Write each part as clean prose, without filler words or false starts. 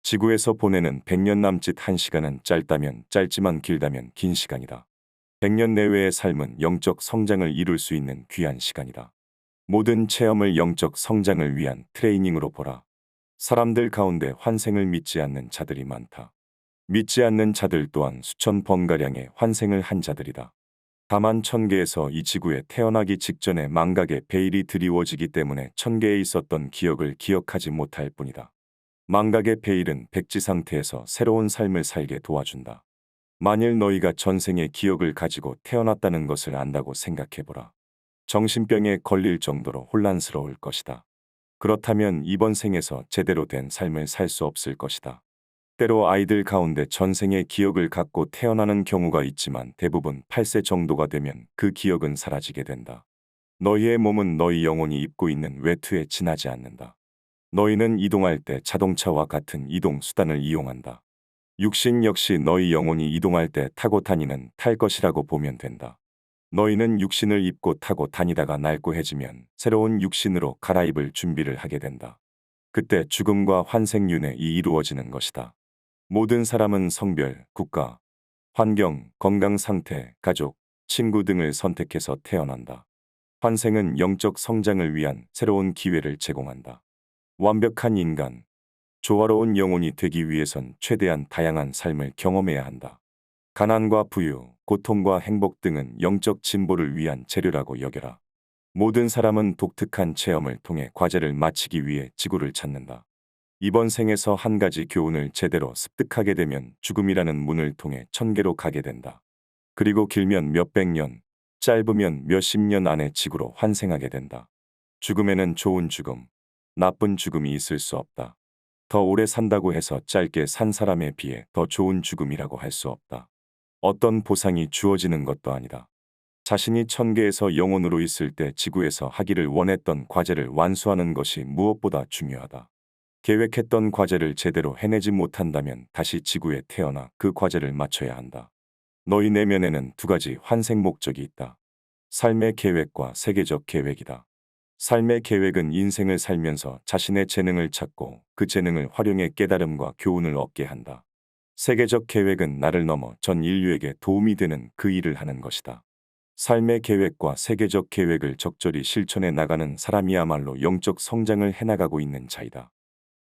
지구에서 보내는 100년 남짓 1시간은 짧다면 짧지만 길다면 긴 시간이다. 100년 내외의 삶은 영적 성장을 이룰 수 있는 귀한 시간이다. 모든 체험을 영적 성장을 위한 트레이닝으로 보라. 사람들 가운데 환생을 믿지 않는 자들이 많다. 믿지 않는 자들 또한 수천 번가량의 환생을 한 자들이다. 다만 천계에서 이 지구에 태어나기 직전에 망각의 베일이 드리워지기 때문에 천계에 있었던 기억을 기억하지 못할 뿐이다. 망각의 베일은 백지 상태에서 새로운 삶을 살게 도와준다. 만일 너희가 전생의 기억을 가지고 태어났다는 것을 안다고 생각해보라. 정신병에 걸릴 정도로 혼란스러울 것이다. 그렇다면 이번 생에서 제대로 된 삶을 살 수 없을 것이다. 때로 아이들 가운데 전생의 기억을 갖고 태어나는 경우가 있지만 대부분 8세 정도가 되면 그 기억은 사라지게 된다. 너희의 몸은 너희 영혼이 입고 있는 외투에 지나지 않는다. 너희는 이동할 때 자동차와 같은 이동 수단을 이용한다. 육신 역시 너희 영혼이 이동할 때 타고 다니는 탈 것이라고 보면 된다. 너희는 육신을 입고 타고 다니다가 낡고해지면 새로운 육신으로 갈아입을 준비를 하게 된다. 그때 죽음과 환생윤회이 이루어지는 것이다. 모든 사람은 성별, 국가, 환경, 건강 상태, 가족, 친구 등을 선택해서 태어난다. 환생은 영적 성장을 위한 새로운 기회를 제공한다. 완벽한 인간, 조화로운 영혼이 되기 위해선 최대한 다양한 삶을 경험해야 한다. 가난과 부유, 고통과 행복 등은 영적 진보를 위한 재료라고 여겨라. 모든 사람은 독특한 체험을 통해 과제를 마치기 위해 지구를 찾는다. 이번 생에서 한 가지 교훈을 제대로 습득하게 되면 죽음이라는 문을 통해 천계로 가게 된다. 그리고 길면 몇백 년, 짧으면 몇십 년 안에 지구로 환생하게 된다. 죽음에는 좋은 죽음, 나쁜 죽음이 있을 수 없다. 더 오래 산다고 해서 짧게 산 사람에 비해 더 좋은 죽음이라고 할 수 없다. 어떤 보상이 주어지는 것도 아니다. 자신이 천계에서 영혼으로 있을 때 지구에서 하기를 원했던 과제를 완수하는 것이 무엇보다 중요하다. 계획했던 과제를 제대로 해내지 못한다면 다시 지구에 태어나 그 과제를 마쳐야 한다. 너희 내면에는 두 가지 환생 목적이 있다. 삶의 계획과 세계적 계획이다. 삶의 계획은 인생을 살면서 자신의 재능을 찾고 그 재능을 활용해 깨달음과 교훈을 얻게 한다. 세계적 계획은 나를 넘어 전 인류에게 도움이 되는 그 일을 하는 것이다. 삶의 계획과 세계적 계획을 적절히 실천해 나가는 사람이야말로 영적 성장을 해나가고 있는 자이다.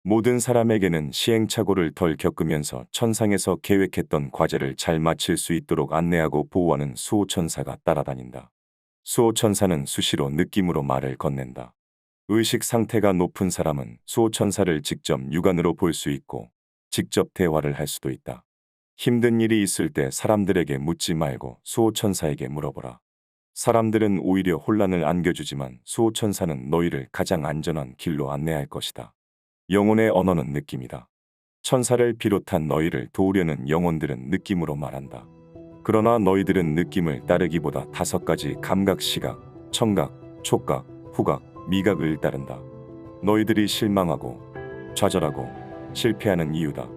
모든 사람에게는 시행착오를 덜 겪으면서 천상에서 계획했던 과제를 잘 마칠 수 있도록 안내하고 보호하는 수호천사가 따라다닌다. 수호천사는 수시로 느낌으로 말을 건넨다. 의식 상태가 높은 사람은 수호천사를 직접 육안으로 볼 수 있고 직접 대화를 할 수도 있다. 힘든 일이 있을 때 사람들에게 묻지 말고 수호천사에게 물어보라. 사람들은 오히려 혼란을 안겨주지만 수호천사는 너희를 가장 안전한 길로 안내할 것이다. 영혼의 언어는 느낌이다. 천사를 비롯한 너희를 도우려는 영혼들은 느낌으로 말한다. 그러나 너희들은 느낌을 따르기보다 5가지 감각, 시각, 청각, 촉각, 후각, 미각을 따른다. 너희들이 실망하고 좌절하고 실패하는 이유다.